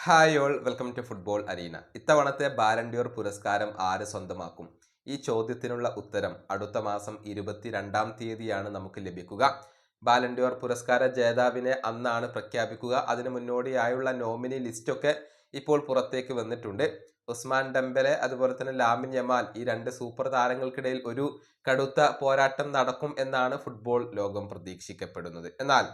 Hi all welcome to football arena. ഇത്തവണത്തെ Ballon d'Or പുരസ്കാരം ആര് സ്വന്തമാക്കും? ഈ ചോദ്യത്തിനുള്ള ഉത്തരം അടുത്ത മാസം 22-ാം തീയതിയാണ് നമുക്ക് ലഭിക്കുക. ബാലൻഡിയോർ പുരസ്കാര ജേതാവിനെ അന്നാണ് പ്രഖ്യാപിക്കുക. അതിന് മുന്നോടിയായുള്ള നോമിനി ലിസ്റ്റൊക്കെ ഇപ്പോൾ പുറത്തേക്ക് വന്നിട്ടുണ്ട്. ഉസ്മാൻ ഡെംബലെ അതുപോലെ തന്നെ ലാമിൻ യമാൽ, ഈ രണ്ട് സൂപ്പർ താരങ്ങൾക്കിടയിൽ ഒരു കടുത്ത പോരാട്ടം നടക്കും എന്നാണ് ഫുട്ബോൾ ലോകം പ്രതീക്ഷിക്കപ്പെടുന്നത്. എന്നാൽ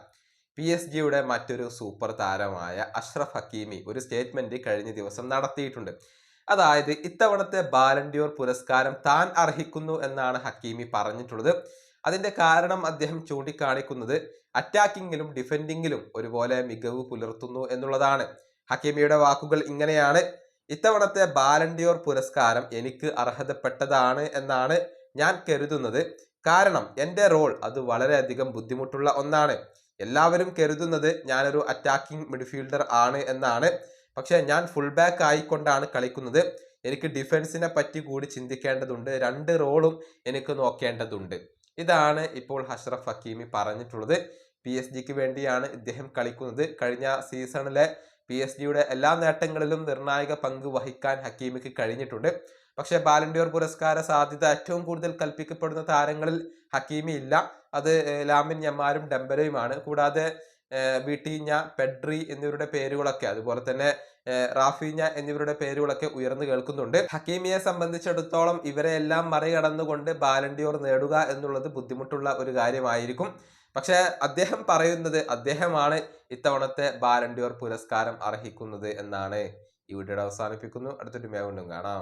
PSG മറ്റൊരു സൂപ്പർ താരമായ അഷ്റഫ് ഹക്കീമി ഒരു സ്റ്റേറ്റ്മെന്റ് കഴിഞ്ഞ ദിവസം നടത്തിയിട്ടുണ്ട്. അതായത് ഇത്തവണത്തെ ബാലൻഡിയോർ പുരസ്കാരം താൻ അർഹിക്കുന്നു എന്നാണ് ഹക്കീമി പറഞ്ഞിട്ടുള്ളത്. അതിന്റെ കാരണം അദ്ദേഹം ചൂണ്ടിക്കാണിക്കുന്നത് അറ്റാക്കിങ്ങിലും ഡിഫെൻഡിങ്ങിലും ഒരുപോലെ മികവ് പുലർത്തുന്നു എന്നുള്ളതാണ്. ഹക്കീമിയുടെ വാക്കുകൾ ഇങ്ങനെയാണ്: ഇത്തവണത്തെ ബാലൻഡിയോർ പുരസ്കാരം എനിക്ക് അർഹതപ്പെട്ടതാണ് എന്നാണ് ഞാൻ കരുതുന്നത്. കാരണം എൻ്റെ റോൾ അത് വളരെയധികം ബുദ്ധിമുട്ടുള്ള ഒന്നാണ്. എല്ലാവരും കരുതുന്നത് ഞാനൊരു അറ്റാക്കിംഗ് മിഡ്ഫീൽഡർ ആണ് എന്നാണ്. പക്ഷെ ഞാൻ ഫുൾ ബാക്ക് ആയിക്കൊണ്ടാണ് കളിക്കുന്നത്. എനിക്ക് ഡിഫൻസിനെ പറ്റി കൂടി ചിന്തിക്കേണ്ടതുണ്ട്. രണ്ട് റോളും എനിക്ക് നോക്കേണ്ടതുണ്ട്. ഇതാണ് ഇപ്പോൾ അഷ്റഫ് ഹക്കീമി പറഞ്ഞിട്ടുള്ളത്. PSG വേണ്ടിയാണ് ഇദ്ദേഹം കളിക്കുന്നത്. കഴിഞ്ഞ സീസണിലെ PSG എല്ലാ നേട്ടങ്ങളിലും നിർണായക പങ്ക് വഹിക്കാൻ ഹക്കീമിക്ക് കഴിഞ്ഞിട്ടുണ്ട്. പക്ഷെ ബാലൻഡിയോർ പുരസ്കാര സാധ്യത ഏറ്റവും കൂടുതൽ കൽപ്പിക്കപ്പെടുന്ന താരങ്ങളിൽ ഹക്കീമി ഇല്ല. അത് ലാമിൻ യമാലും ഡെംബലയുമാണ്. കൂടാതെ വിട്ടീഞ്ഞ, പെഡ്രി എന്നിവരുടെ പേരുകളൊക്കെ, അതുപോലെ തന്നെ റാഫീഞ്ഞ എന്നിവരുടെ പേരുകളൊക്കെ ഉയർന്നു കേൾക്കുന്നുണ്ട്. ഹക്കീമിയെ സംബന്ധിച്ചിടത്തോളം ഇവരെ എല്ലാം മറികടന്നുകൊണ്ട് ബാലൻഡിയോർ നേടുക എന്നുള്ളത് ബുദ്ധിമുട്ടുള്ള ഒരു കാര്യമായിരിക്കും. പക്ഷെ അദ്ദേഹം പറയുന്നത് അദ്ദേഹമാണ് ഇത്തവണത്തെ ബാലൻഡിയോർ പുരസ്കാരം അർഹിക്കുന്നത് എന്നാണ്. ഈ വീഡിയോ അവസാനിപ്പിക്കുന്നു. അടുത്തൊരു വീഡിയോ കൊണ്ടും കാണാം.